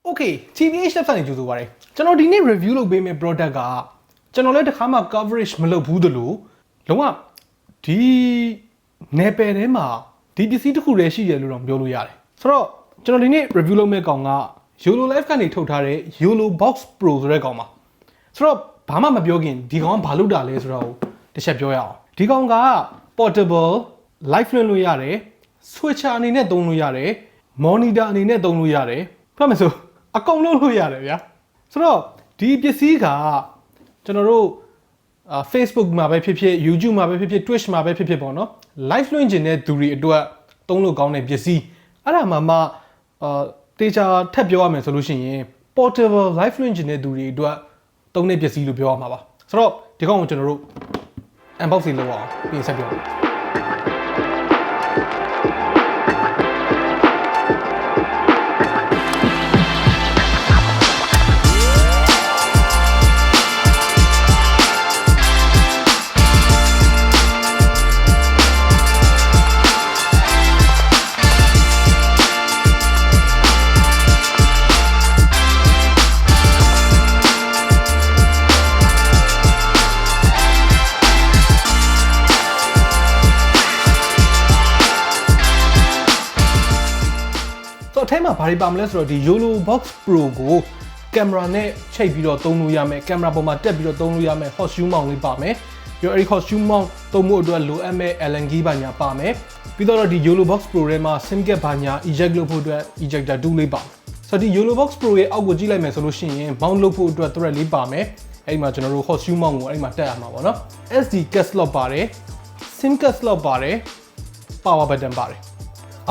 Okay TBH Labs နေကြိုဆိုပါရစေကျွန်တော်ဒီနေ့ review လုပ်ပေးမယ့် product ကကျွန်တော်လည်းတစ်ခါမှ coverage မလုပ်ဘူးသလိုလုံးဝဒီနယ်ပယ်ထဲမှာဒီပစ္စည်းတစ်ခုတည်းရှိတယ်လို့တော့ပြောလို့ရတယ်ဆိုတော့ကျွန်တော်ဒီနေ့ review လုပ်မယ့်ကောင်က Yolobox ကနေထုတ်ထားတဲ့ Yolobox Pro ဆိုတဲ့ကောင်ပါဆိုတော့ဘာမှမပြောခင်ဒီကောင်ကဘာလုပ်တာလဲဆိုတော့တစ်ချက်ပြောရအောင်ဒီကောင်က portable live လွှင့်လို့ရတယ် switcher အနေနဲ့သုံးလို့ရတယ် monitor အနေနဲ့သုံးလို့ရတယ်ဖတ်မယ်ဆိုအကုန်လုံးလို့ရတယ်ဗျာဆိုတော့ဒီပစ္စည်းကကျွန်တော်တို့Facebook မှာပဲဖြစ်ဖြစ် YouTube မှာပဲဖြစ်ဖြစ် Twitch မှာပဲဖြစ်ဖြစ်ပေါ့နော် live လွှင့်ခြင်းတဲ့သူတွေအတွက်သုံးလို့ကောင်းတဲ့ပစ္စည်းအဲ့ဒါမှတေချာထပ်ပြောရမယ်ဆိုလို့ရှိရင် portable live လွှင့်ခြင်းတဲ့သူတွေအတွက်သုံးတဲ့ပစ္စည်းလို့ပြောရမှာပါဆိုတော့ဒီကောင်ကိုကျွန်တော်တို့ unboxing လုပ်အောင်ပြင်ဆက်ပြောအထဲမှာဘာတွေပါမလဲဆိုတော့ဒီ Yolobox Pro ကိုကင်မရာနဲ့ချိတ်ပြီးတော့သုံးလို့ရမယ်ကင်မရာပေါ်မှာတက်ပြီးတော့သုံးလို့ရမယ် hot shoe mount လေးပါမယ်ပြီးတော့အဲဒီ hot shoe mount သုံးဖို့အတွက်လိုအပ်မဲ့ Allen key ဘာညာပါမယ်ပြီးတော့ဒီ Yolobox Pro ထဲမှာ SIM card ဘာညာ eject လုပ်ဖို့အတွက် ejector 2လေးပါဆိုတော့ဒီ Yolobox Pro ရဲ့အောက်ကိုကြည့်လိုက်မယ်ဆိုလို့ရှိရင် mount လုပ်ဖို့အတွက် thread လေးပါမယ်အဲဒီမှာကျွန်တော်တို့ hot shoe mount ကိုအဲဒီမှာတက်ရမှာပေါ့နော် SD card slot ပါတယ် SIM card slot ပါတယ် power button ပါတယ်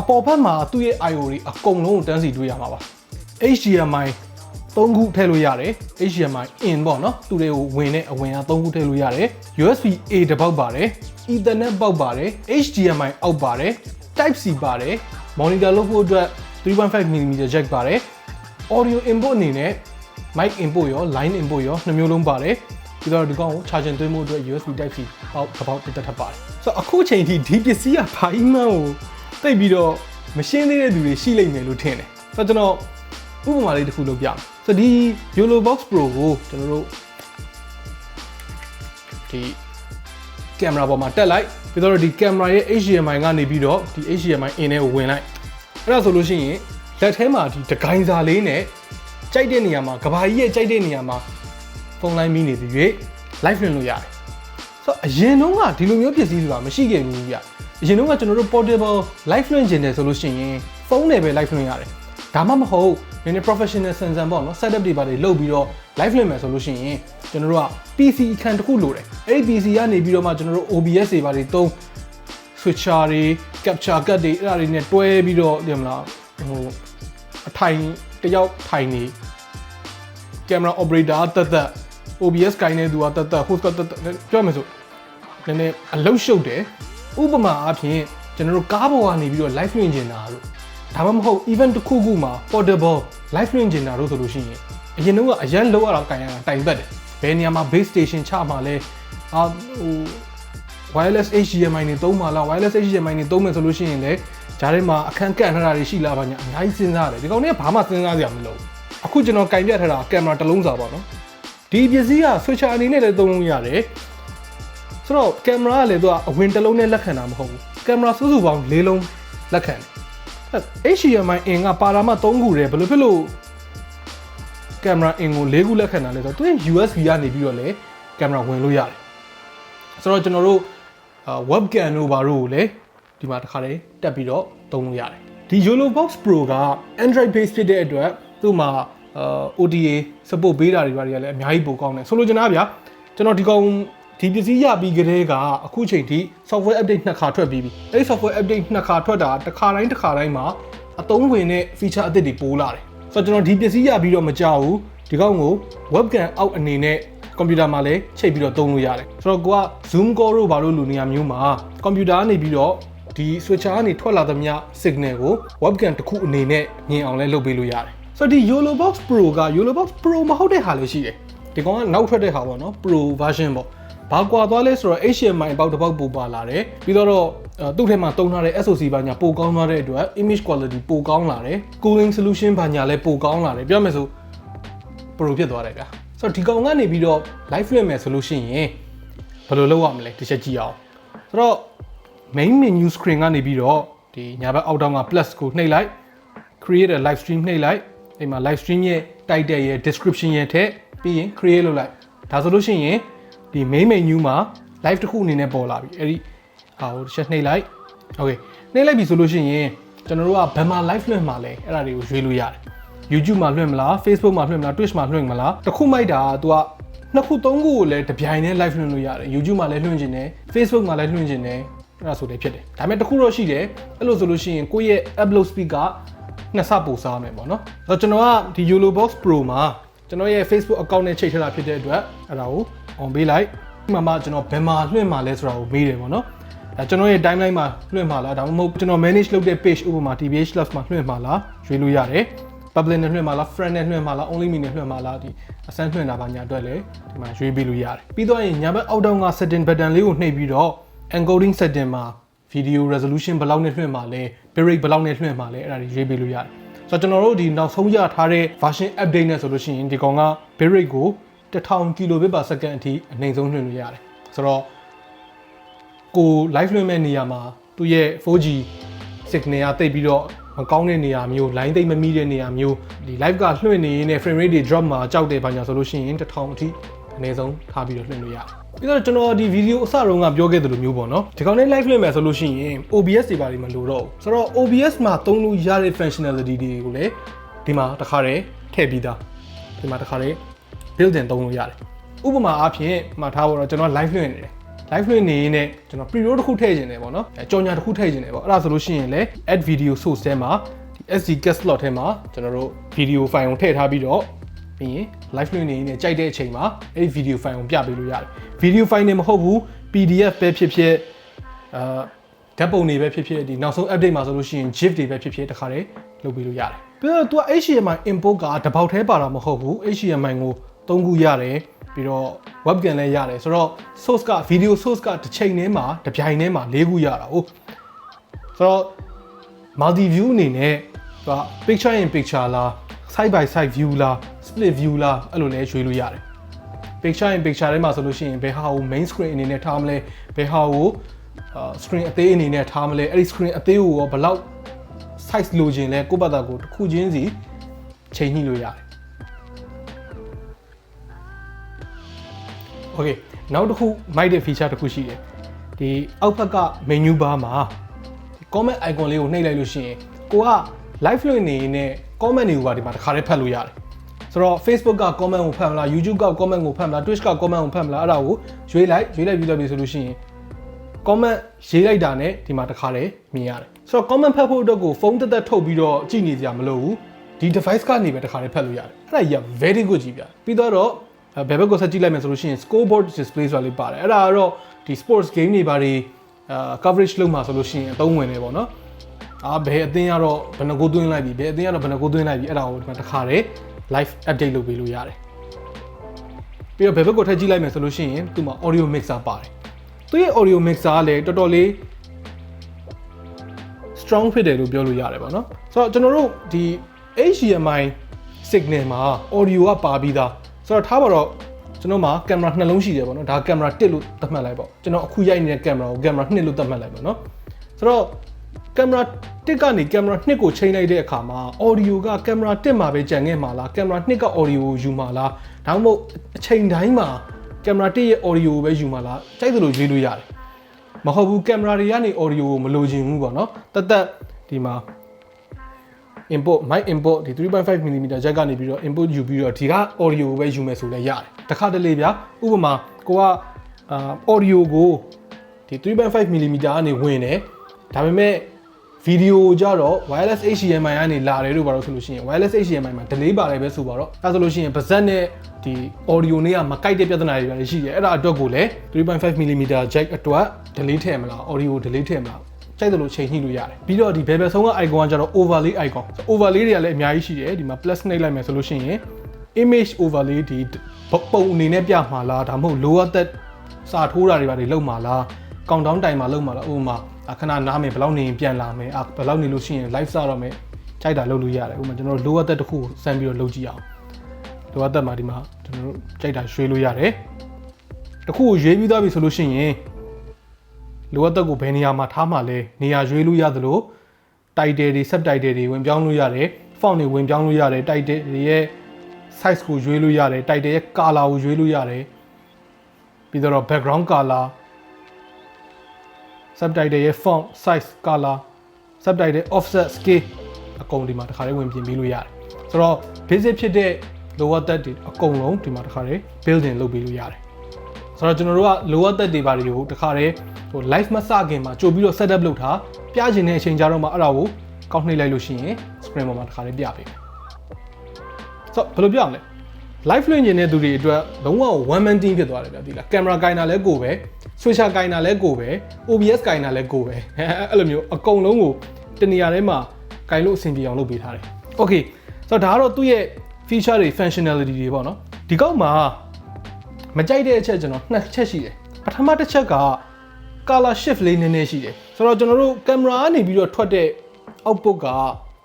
အပေါ်ဘက်မှာသူ့ရဲ့ I/O တွေအကုန်လုံးကိုတန်းစီတွေ့ရမှာပါ HDMI 3ခုထည့်လို့ရတယ် HDMI in ပေါ့နော်သူတွေကိုဝင်တဲ့အဝင်က3ခုထည့်လို့ရတယ် USB A တစ်ပေါက်ပါတယ် Ethernet ပေါက်ပါတယ် HDMI အောက်ပါတယ် Type C ပါတယ် monitor လုပ်ဖို့အတွက် 3.5mm jack ပါတယ် audio input အနေနဲ့ mic input ရော line input ရောနှစ်မျိုးလုံးပါတယ်ပြီးတော့ဒီကောင်ကို charging သွင်းဖို့အတွက် USB Type C ပေါက်တစ်ပေါက်တက်ထပ်ပါတယ်ဆိုတော့အခုချိန်ထိဒီပစ္စည်းကဘာမှမဟုတ်သိပြီးတော့မရှင်းသေးတဲ့သူတွေရှိလိမ့်မယ်လို့ထင်တယ်ဆိုတော့ကျွန်တော်ဥပမာလေးတစ်ခုလုပ်ပြမယ်ဆိုတော့ဒီ Yolobox Pro ကိုကျွန်တော်တို့ဒီကင်မရာပေါ်မှာတက်လိုက်ပြီးတော့ဒီကင်မရာရဲ့ HDMI ကနေပြီးတော့ဒီ HDMI in နဲ့ဝင်လိုက်အဲ့ဒါဆိုလို့ရှိရင်လက်ထဲမှာဒီတကိုင်းစာလေးနဲ့ကြိုက်တဲ့နေရာမှာကဘာကြီးရဲ့ကြိုက်တဲ့နေရာမှာဖုန်းလိုင်းမီးနေပြီး live လွှင့်လို့ရတယ်ဆိုတော့အရင်တုန်းကဒီလိုမျိုးပစ္စည်းဆိုတာမရှိခဲ့ဘူးဗျအရင်တော့ကျွန်တော်တို့ portable live လွှင့်ခြင်းတယ်ဆိုလို့ရှိရင်ဖုန်းနဲ့ပဲ live လွှင့်ရတယ်ဒါမှမဟုတ်နည်းနည်း professional ဆန်ဆန်ပေါ့နော် setup တွေပါတွေလုပ်ပြီးတော့ live လွှင့်မယ်ဆိုလို့ရှိရင်ကျွန်တော်တို့က PC အခန်းတစ်ခုလိုတယ်အဲ့ဒီ PC ကနေပြီးတော့မှကျွန်တော်တို့ OBS တွေပါတွေသုံး switcher တွေ capture card တွေအဲ့ဒါတွေနဲ့တွဲပြီးတော့ဒီမလားဟိုအထိုင်တယောက်ထိုင်နေ camera operator တက်တက် OBS ကိုင်းနေသူကတက်တက် host တက်တက်ပြောမယ်ဆိုနည်းနည်းအလုပ်ရှုပ်တယ်ဥပမာအဖြစ်ကျွန်တော်တို့ကားပေါ်ကနေပြီးတော့ live လွှင့်နေတာတို့ဒါမှမဟုတ် event တစ်ခုခုမှာ portable live လွှင့်နေတာတို့ဆိုလို့ရှိရင်အရင်တော့အရန်လောက်ရအောင်ကန်ရတာတိုင်ပတ်တယ်ဘယ်နေရာမှာ base station ချမှာလဲဟို wireless HDMI နေသုံးမှာလား wireless HDMI နေသုံးမယ်ဆိုလို့ရှိရင်လည်းဂျားထဲမှာအခန်းကန့်ထားတာတွေရှိလားဘာညာအများကြီးစဉ်းစားတယ်ဒီကောင်တွေကဘာမှစဉ်းစားစရာမလိုဘူးအခုကျွန်တော်ကင်ပြထားတာကင်မရာတစ်လုံးစာပေါ့နော်ဒီပစ္စည်းက switcher အနေနဲ့လည်းသုံးလို့ရတယ်ဆိုတော့ကင်မရာကလည်းသူကအဝင်တစ်လုံးနဲ့လက်ခံတာမဟုတ်ဘူးကင်မရာစုစုပေါင်း၄လုံးလက်ခံတယ် HDMI in ကပါရာမ3ခုတည်းဘယ်လိုဖြစ်လို့ကင်မရာ in ကို4ခုလက်ခံတာလဲဆိုတော့သူရဲ့ USB ကနေပြီးတော့လည်းကင်မရာဝင်လို့ရတယ်ဆိုတော့ကျွန်တော်တို့ webcam တို့ဘာတို့ကိုလည်းဒီမှာတစ်ခါတည်းတက်ပြီးတော့သုံးလို့ရတယ်ဒီ Yolobox Pro က Android base ဖြစ်တဲ့အတွက်သူ့မှာOTA support ပေးတာတွေကလည်းအများကြီးပိုကောင်းတယ်ဆိုလိုချင်တာဗျာကျွန်တော်ဒီကောင်ဒီပစ္စည်းရပြီးကြတဲ့ကအခုချိန်ထိ software update နှစ်ခါထွက်ပြီးပြီအဲဒီ software update နှစ်ခါထွက်တာတစ်ခါတိုင်းမှာအသုံးဝင်တဲ့ feature အသစ်တွေပိုးလာတယ်ဆိုတော့ကျွန်တော်ဒီပစ္စည်းရပြီးတော့မကြောက်ဘူးဒီကောင်ကို webcam အောက်အနေနဲ့ computer မှာလည်းချိတ်ပြီးတော့သုံးလို့ရတယ်ဆိုတော့ကိုက zoom call တို့ဘာလို့လူနေရာမျိုးမှာ computer ကနေပြီးတော့ဒီ switcher ကနေထွက်လာသမျှ signal ကို webcam တစ်ခုအနေနဲ့မြင်အောင်လဲလုပ်ပေးလို့ရတယ်ဆိုတော့ဒီ Yolobox Pro က Yolobox Pro မဟုတ်တဲ့ဟာလည်းရှိတယ်ဒီကောင်ကနောက်ထွက်တဲ့ဟာပေါ့နော် Pro version ပေါ့ ဘာကွာသွားလဲဆိုတော့ HDMI ပေါက်တစ်ပေါက်ပိုပါလာတယ်ပြီးတော့သူ့ထဲမှာတုံးထားတဲ့ SoC ဘာညာပိုကောင်းသွားတဲ့အတွက် image quality ပိုကောင်းလာတယ် cooling solution ဘာညာလည်းပိုကောင်းလာတယ်ပြောမယ်ဆို pro ဖြစ်သွားတယ်ဗျာဆိုတော့ဒီကောင်ကနေပြီးတော့ live လွှင့်မယ်ဆိုလို့ရှိရင်ဘယ်လိုလုပ်ရမလဲတစ်ချက်ကြည့်အောင်ဆိုတော့ main menu screen ကနေပြီးတော့ဒီညာဘက်အောက်တောင်က plus ကိုနှိပ်လိုက် create a live stream နှိပ်လိုက်ဒီမှာ live stream ရဲ့ title ရဲ့ description ရဲ့ထည့်ပြီးရင် create လုပ်လိုက်ဒါဆိုလို့ရှိရင်ဒီ main menu မှာ live တစ်ခုအနေနဲ့ပေါ်လာပြီအဲ့ဒီဟာကိုတစ်ချက်နှိပ်လိုက် okay နှိပ်လိုက်ပြီဆိုလို့ရှိရင်ကျွန်တော်တို့ကဘယ်မှာ live လွှင့်မှာလဲအဲ့ဒါတွေကိုရွေးလို့ရတယ် YouTube မှာလွှင့်မလား Facebook မှာလွှင့်မလား Twitch မှာလွှင့်မလားတစ်ခုမိုက်တာက तू ကနှစ်ခုသုံးခုကိုလည်းတပြိုင်တည်း live လွှင့်လို့ရတယ် YouTube မှာလည်းလွှင့်ခြင်းတယ် Facebook မှာလည်းလွှင့်ခြင်းတယ်အဲ့ဒါဆိုလည်းဖြစ်တယ်ဒါပေမဲ့တစ်ခုတော့ရှိတယ်အဲ့လိုဆိုလို့ရှိရင်ကိုယ့်ရဲ့ upload speed ကနှစ်ဆပိုစားမယ်ပေါ့နော်ဆိုတော့ကျွန်တော်ကဒီ Yolobox Pro မှာကျွန်တော်ရဲ့ Facebook account နဲ့ချိတ်ထည့်တာဖြစ်တဲ့အတွက်အဲ့ဒါကို on ပေးလိုက်ဒီမှာကျွန်တော်ဘယ်မှာလွှင့်မှာလဲဆိုတာကိုမေးတယ်ပေါ့နော်အဲကျွန်တော်ရဲ့ timeline မှာလွှင့်မှာလားဒါမှမဟုတ်ကျွန်တော် manage လုပ်တဲ့ page ဥပမာ TBH Labs မှာလွှင့်မှာလားရွေးလို့ရတယ် public နဲ့လွှင့်မှာလား friend နဲ့လွှင့်မှာလား only me နဲ့လွှင့်မှာလားဒီအစမ်းလွှင့်တာပါညာအတွက်လည်းဒီမှာရွေးပေးလို့ရတယ်ပြီးတော့ညာဘက်အောက်တောင်က setting button လေးကိုနှိပ်ပြီးတော့ encoding setting မှာ video resolution ဘယ်လောက်နဲ့လွှင့်မှာလဲ bitrate ဘယ်လောက်နဲ့လွှင့်မှာလဲအဲ့ဒါတွေရွေးပေးလို့ရတယ်ဆိုတော့ကျွန်တော်တို့ဒီနောက်ဆုံးရထားတဲ့ version update နဲ့ဆိုလို့ရှိရင်ဒီကောင်က bitrate ကို1000 kilobit per second အထိအနှိမ်ဆုံးလွှင့်လို့ရတယ်ဆိုတော့ကို live လွှင့်မဲ့နေရာမှာသူ့ရဲ့ 4G signal ကတိတ်ပြီးတော့မကောင်းတဲ့နေရာမျိုး line တိတ်မမိတဲ့နေရာမျိုးဒီ live ကလွှင့်နေရင် frame rate တွေ drop မှာကြောက်တယ်ဘာညာဆိုလို့ရှိရင်1000အထိအနည်းဆုံးထားပြီးတော့လွှင့်လို့ရတယ်ပြီးတော့ကျွန်တော်ဒီ video အစတုန်းကပြောခဲ့သလိုမျိုးပေါ့နော်ဒီကောင်နဲ့ live လွှင့်မယ်ဆိုလို့ရှိရင် OBS တွေပါလိမလို့တော့ဆိုတော့ OBS မှာသုံးလို့ရတဲ့ functionality တွေကိုလည်းဒီမှာတစ်ခါတည်းထည့်ပြီးသားဒီမှာတစ်ခါတည်း built-in သုံးလို့ရတယ်ဥပမာအားဖြင့်မှာထားဖို့တော့ကျွန်တော် live လွှင့်နေတယ် live လွှင့်နေရင်လည်းကျွန်တော် pre-roll တစ်ခုထည့်ခြင်းတယ်ပေါ့နော်ကြော်ညာတစ်ခုထည့်ခြင်းတယ်ပေါ့အဲ့ဒါဆိုလို့ရှိရင်လည်း add video source ထဲမှာဒီ SD card slot ထဲမှာကျွန်တော်တို့ video file ကိုထည့်ထားပြီးတော့ပြီးရင် live လွှင့်နေရင်ကြိုက်တဲ့အချိန်မှာအဲ့ဒီ video file ကိုပြပေးလို့ရတယ် video file နဲ့မဟုတ်ဘူး PDF ပဲဖြစ်ဖြစ်ဓာတ်ပုံတွေပဲဖြစ်ဖြစ်ဒီနောက်ဆုံး update မှာဆိုလို့ရှိရင် GIF တွေပဲဖြစ်ဖြစ်တခါတည်းလုပ်ပေးလို့ရတယ်ပြီးတော့ तू HDMI input ကတစ်ပေါက်ထဲပါတာမဟုတ်ဘူး HDMI ကို3ခုရတယ်ပြီးတော့ webcam လည်းရတယ်ဆိုတော့ source က video source ကတစ်ချိန်ထဲမှာတစ်ပြိုင်ထဲမှာ4ခုရတာဟုတ်ဆိုတော့ multi view အနေနဲ့ तू picture in picture လား side by side view လား split view လားအဲ့လိုလည်းရွေးလို့ရတယ် picture in picture ထဲမှာဆိုလို့ရှိရင်ဘယ်ဟာကို main screen အနေနဲ့ထားမလဲဘယ်ဟာကိုscreen အသေးအနေနဲ့ထားမလဲအဲ့ဒီ screen အသေးကိုရောဘယ်လောက် size လိုချင်လဲကိုယ့်ဘာသာကိုတစ်ခုချင်းစီချိန်ညှိလို့ရတယ် okay နောက်တစ်ခု မိုက်တဲ့ feature တစ်ခုရှိတယ်ဒီအောက်ဘက်က menu bar မှာဒီ comment icon လေးကိုနှိပ်လိုက်လို့ရှိရင်ကိုက live လွှင့်နေရင် comment တွေကိုပါဒီမှာတစ်ခါတည်းဖတ်လို့ရတယ်ဆိုတော့ Facebook က comment ကိုဖတ်မလား YouTube က comment ကိုဖတ်မလား Twitch က comment ကိုဖတ်မလားအဲ့ဒါကိုရွေးလိုက်ပြီးတော့ပြီဆိုလို့ရှိရင် comment ရေးလိုက်တာနဲ့ဒီမှာတစ်ခါတည်းမြင်ရတယ်ဆိုတော့ comment ဖတ်ဖို့အတွက်ကိုဖုန်းတက်ထုတ်ပြီးတော့ကြည့်နေကြမလို့ဘူးဒီ device ကနေပဲတစ်ခါတည်းဖတ်လို့ရတယ်အဲ့ဒါကြီးက very good ကြီးဗျပြီးတော့ဘယ်ဘက်ကိုဆက်ကြည့်လိုက်မယ်ဆိုလို့ရှိရင် scoreboard display ဆိုတာလေးပါတယ်အဲ့ဒါကတော့ဒီ sports game တွေဘာတွေcoverage လုပ်မှာဆိုလို့ရှိရင်အသုံးဝင်နေပေါ့နော်ဘယ်အသင်းကတော့ဘယ်နှကိုသွင်းလိုက်ပြီဘယ်အသင်းကတော့ဘယ်နှကိုသွင်းလိုက်ပြီအဲ့ဒါကိုဒီမှာတစ်ခါတည်း live update လုပ်ပေးလို့ရတယ်ပြီးတော့ဘယ်ဘက်ကိုထည့်ကြည့်လိုက်မယ်ဆိုလို့ရှိရင်သူ့မှာ audio mixer ပါတယ်သူရဲ့ audio mixer ကလည်းတော်တော်လေး strong ဖြစ်တယ်လို့ပြောလို့ရတယ်ပေါ့နော်ဆိုတော့ကျွန်တော်တို့ဒီ HDMI signal မှာ audio ကပါပြီးသားဆိုတော့ထားပါတော့ကျွန်တော်မှာ camera နှလုံးရှိတယ်ပေါ့နော်ဒါ camera 1လို့သတ်မှတ်လိုက်ပေါ့ကျွန်တော်အခုရိုက်နေတဲ့ camera ကို camera 2လို့သတ်မှတ်လိုက်ပေါ့နော်ဆိုတော့ camera 1ကနေ camera 2ကိုချိန်လိုက်တဲ့အခါမှာ audio က camera 1မှာပဲကြံခဲ့မှာလား camera 2က audio ကိုယူမှာလားဒါမှမဟုတ်အချိန်တိုင်းမှာ camera 1ရဲ့ audio ကိုပဲယူမှာလားကြိုက်သလိုရွေးလို့ရတယ်မဟုတ်ဘူး camera တွေကနေ audio ကိုမလိုချင်ဘူးပေါ့နော်တက်ဒီမှာ input mic input ဒီ 3.5mm jack ကနေပြီးတော့ input ယူပြီးတော့ဒီက audio ကိုပဲယူမယ်ဆိုလည်းရတယ်တခါတလေဗျာဥပမာကိုကaudio ကိုဒီ 3.5mm ကနေဝင်တယ်ဒါပေမဲ့ video ကြတော့ wireless HDMI ကနေလာတယ်လို့ပါတော့ဆိုလို့ရှိရင် wireless HDMI မှာ delay ပါတယ်ပဲဆိုပါတော့အဲဆိုလို့ရှိရင်ပါဇက်နဲ့ဒီ audio နဲ့ကမကိုက်တဲ့ပြဿနာတွေလည်းရှိတယ်အဲ့ဒါအတွက်ကိုလည်း 3.5mm jack အတွက် delay ထည့်မလား audio delay ထည့်မလားကြိုက်တယ်လို့ချိန်ညှိလို့ရတယ်ပြီးတော့ဒီဘယ်ဘက်ဆုံးက icon ကကြတော့ overlay icon overlay တွေကလည်းအများကြီးရှိတယ်ဒီမှာ plus နှိပ်လိုက်မယ်ဆိုလို့ရှိရင် image overlay ဒီပုံအနေနဲ့ပြမှာလားဒါမှမဟုတ် lower third စာထိုးတာတွေပါတွေလုံမှာလားကောင်တောင်းတိုင်မှာလုံမှာလားဥပမာခဏနားမယ်ဘယ်လောက်နေပြန်လာမယ်ဘယ်လောက်နေလို့ရှိရင် live စတော့မယ်ကြိုက်တာလုပ်လို့ရတယ်ဥပမာကျွန်တော်လိုအပ်တဲ့တစ်ခုကိုစမ်းပြီးတော့လုပ်ကြည့်အောင်လိုအပ်တဲ့မှာဒီမှာကျွန်တော်တို့ကြိုက်တာရွေးလို့ရတယ်တစ်ခုကိုရွေးပြီးသွားပြီဆိုလို့ရှိရင်လိုအပ်တဲ့ကိုဘယ်နေရာမှာထားမှလဲနေရာရွေးလို့ရသလို title တွေ subtitle တွေဝင်ပြောင်းလို့ရတယ် font တွေဝင်ပြောင်းလို့ရတယ် title တွေရဲ့ size ကိုရွေးလို့ရတယ် title ရဲ့ color ကိုရွေးလို့ရတယ်ပြီးတော့ background color subtitle ရဲ့ font size color subtitle offset scale အကုန်ဒီမှာတစ်ခါလေးဝင်ပြင်ပေးလို့ရတယ်ဆိုတော့ basic ဖြစ်တဲ့ lower third တွေအကုန်လုံးဒီမှာတစ်ခါလေး building လုပ်ပေးလို့ရတယ်ဆိုတော့ကျွန်တော်တို့က lower third တွေပါတယ်ကိုတစ်ခါလေးဟို live မစခင်မှာကြိုပြီးတော့ setup လုပ်ထားပြချင်တဲ့အချိန်ကြတော့မှအဲ့ဒါကိုကောက်နှိပ်လိုက်လို့ရှိရင် screen ပေါ်မှာတစ်ခါလေးပြပေးမယ်ဆိုတော့ဘယ်လိုပြအောင်လဲ live လွှင့်နေတဲ့သူတွေအတွက်လုံးဝ one man team ဖြစ်သွားတယ်ဗျာဒီလား camera ကင်တာလည်းကိုပဲ switcher ကင်တာလည်းကိုပဲ OBS ကင်တာလည်းကိုပဲအဲ့လိုမျိုးအကုန်လုံးကိုတနေရာထဲမှာကင်လို့အဆင်ပြေအောင်လုပ်ပေးထားတယ် okay ဆိုတော့ဒါကတော့သူ့ရဲ့ feature တွေ functionality တွေပေါ့နော်ဒီကောက်မှာမကြိုက်တဲ့အချက်ကျွန်တော်နှစ်ချက်ရှိတယ်ပထမတစ်ချက်က color shift လေးနည်းနည်းရှိတယ်ဆိုတော့ကျွန်တော်တို့ camera ကနေပြီးတော့ထွက်တဲ့ output က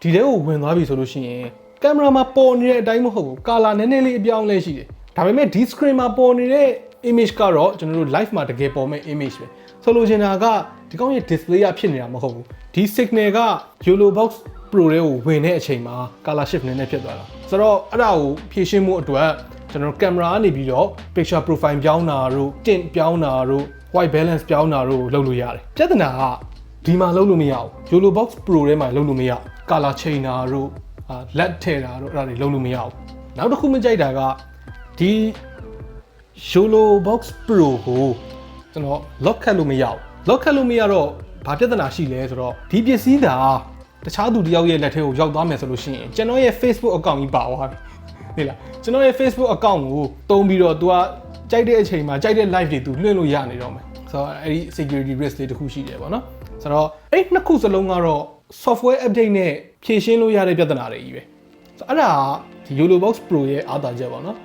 ဒီထဲကိုဝင်သွားပြီဆိုလို့ရှိရင် camera မှာပေါ်နေတဲ့အတိုင်းမဟုတ်ဘူး color နည်းနည်းလေးအပြောင်းလဲရှိတယ်ဒါပေမဲ့ဒီ screen မှာပေါ်နေတဲ့ image ကတော့ကျွန်တော်တို့ live မှာတကယ်ပေါ်မဲ့ image ပဲဆိုလိုချင်တာကဒီကောင်းရဲ့ display ကဖြစ်နေတာမဟုတ်ဘူးဒီ signal က Yolobox Pro တွေကိုဝင်တဲ့အချိန်မှာ color shift နည်းနည်းဖြစ်သွားတာဆိုတော့အဲ့ဒါကိုဖြည့်ရှင်းမှုအတွက်ကျွန်တော် camera ကနေပြီးတော့ picture profile ပြောင်းတာတို့ tint ပြောင်းတာတို့ white balance ပြောင်းတာတို့လုပ်လို့ရတယ်ပြဿနာကဒီမှာလုပ်လို့မရဘူး Yolobox Pro ထဲမှာလုပ်လို့မရဘူး color chain တာတို့LED ထည့်တာတို့အဲ့ဒါတွေလုပ်လို့မရဘူးနောက်တစ်ခုမကြိုက်တာကဒီ Yolobox Pro ကိုကျွန်တော် lock ခတ်လို့မရဘူး lock ခတ်လို့မရတော့ဘာပြဿနာရှိလဲဆိုတော့ဒီပစ္စည်းကတခြားသူတယောက်ရဲ့လက်ထဲကိုရောက်သွားမယ်ဆိုလို့ရှိရင်ကျွန်တော်ရဲ့ Facebook account ကြီးပါသွားပြီဟုတ်လားကျွန်တော်ရဲ့ Facebook account ကိုတုံးပြီးတော့ तू ကကြိုက်တဲ့အချိန်မှာကြိုက်တဲ့ live တွေ तू လွှင့်လို့ရနေတော့မယ်ဆိုတော့အဲ့ဒီ security risk တွေတခုရှိတယ်ပေါ့နော်ဆိုတော့အဲ့နှစ်ခုစလုံးကတော့ software update နဲ့ဖြည့်ရှင်းလို့ရတဲ့ပြဿနာတွေကြီးပဲဆိုတော့အဲ့ဒါဒီ Yolobox Pro ရဲ့အားသာချက်ပေါ့နော်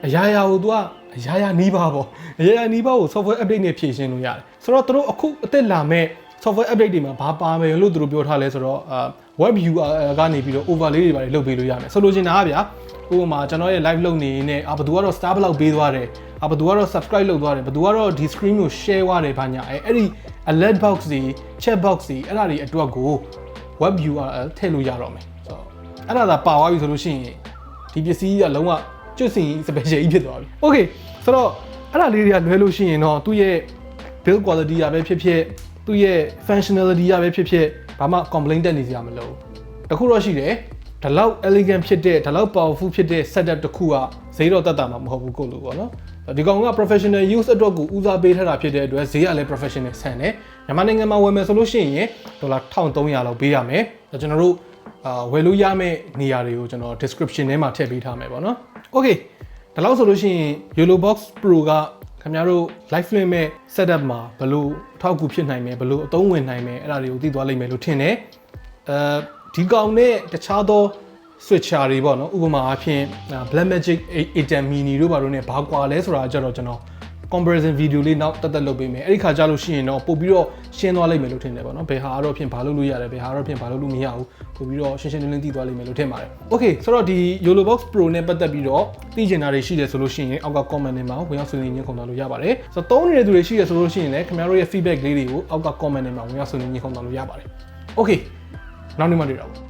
အရာရာကို तू ကအရာရာနီးပါးပေါ့အရာရာနီးပါးကို software update နဲ့ဖြည့်ရှင်းလို့ရတယ်ဆိုတော့တို့အခုအသက်လာမဲ့ software update တွေမှာဘာပါမယ်လို့သူတို့ပြောထားလဲဆိုတော့ web view ကနေပြီးတော့ overlay တွေပါလုပ်ပေးလို့ရမယ်ဆိုလိုချင်တာကဗျာဥပမာကျွန်တော်ရဲ့ live လုပ်နေနေဘယ်သူကတော့ star block ပေးသွားတယ်ဘယ်သူကတော့ subscribe လုပ်သွားတယ်ဘယ်သူကတော့ဒီ screen ကို share သွားတယ်ဘာညာအဲ့ဒီ alert box တွေ chat box တွေအဲ့ဒါတွေအတွက်ကို web view ထည့်လို့ရတော့မယ်ဆိုတော့အဲ့ဒါသာပါသွားပြီဆိုလို့ရှိရင်ဒီပစ္စည်းကလုံးဝကျွတ်စင် special ကြီးဖြစ်သွားပြီ okay ဆိုတော့အဲ့ဒါလေးတွေကလွဲလို့ရှိရင်တော့သူ့ရဲ့ build quality ရပဲဖြစ်ဖြစ်သူ့ရဲ့ functionality ရပဲဖြစ်ဖြစ်ဘာမှ complaint တက်နေစရာမလိုဘူးတခုတော့ရှိတယ်ဒီလောက် elegant ဖြစ်တဲ့ဒီလောက် powerful ဖြစ်တဲ့ setup တစ်ခုကဈေးတော့တက်တာမှာမဟုတ်ဘူးကိုလို့ပေါ့နော်ဒီကောင်က professional use အတွက်ကိုဦးစားပေးထားတာဖြစ်တဲ့အတွက်ဈေးကလည်း professional ဆန်တယ်မြန်မာနိုင်ငံမှာဝယ်မယ်ဆိုလို့ရှိရင်ဒေါ်လာ1300လောက်ပေးရမယ်ကျွန်တော်တို့ဝယ်လို့ရမယ့်နေရာတွေကိုကျွန်တော် description ထဲမှာထည့်ပေးထားမယ်ပေါ့နော် okay ဒီလောက်ဆိုလို့ရှိရင် Yolobox Pro ကခင်ဗျားတို့ live လွှင့်မဲ့ setup မှာဘယ်လိုအထောက်အကူဖြစ်နိုင်မယ်ဘယ်လိုအသုံးဝင်နိုင်မယ်အဲ့ဒါတွေကိုသိသွားလိမ့်မယ်လို့ထင်တယ်ဒီကောင်နဲ့တခြားသော switcher တွေပေါ့နော်ဥပမာအားဖြင့် Blackmagic A10 mini တို့ဘာလို့ ਨੇ ဘာကွာလဲဆိုတာကြတော့ကျွန်တော် comparison video လေးနောက်တက်လုပ်ပေးမယ်အဲ့ဒီခါကျလို့ရှိရင်တော့ပို့ပြီးတော့ရှင်းသွားလိမ့်မယ်လို့ထင်တယ်ပေါ့နော်ဘယ်ဟာတော့ဖြင့်ဘာလုပ်လို့ရတယ်ဘယ်ဟာတော့ဖြင့်ဘာလုပ်လို့မရဘူးပို့ပြီးတော့ရှင်းရှင်းလင်းလင်းသိသွားလိမ့်မယ်လို့ထင်ပါတယ် okay ဆိုတော့ဒီ Yolobox Pro နဲ့ပတ်သက်ပြီးတော့သိချင်တာတွေရှိတယ်ဆိုလို့ရှိရင်အောက်က comment တွေမှာဝင်ရောက်ဆွေးနွေးညှိခုံသွားလို့ရပါတယ်ဆိုတော့သုံးနေတဲ့သူတွေရှိတယ်ဆိုလို့ရှိရင်လည်းခင်ဗျားတို့ရဲ့ feedback လေးတွေကိုအောက်က comment တွေမှာဝင်ရောက်ဆွေးနွေးညှိခုံသွားလို့ရပါတယ် okay နောက်နေ့မှတွေ့တော့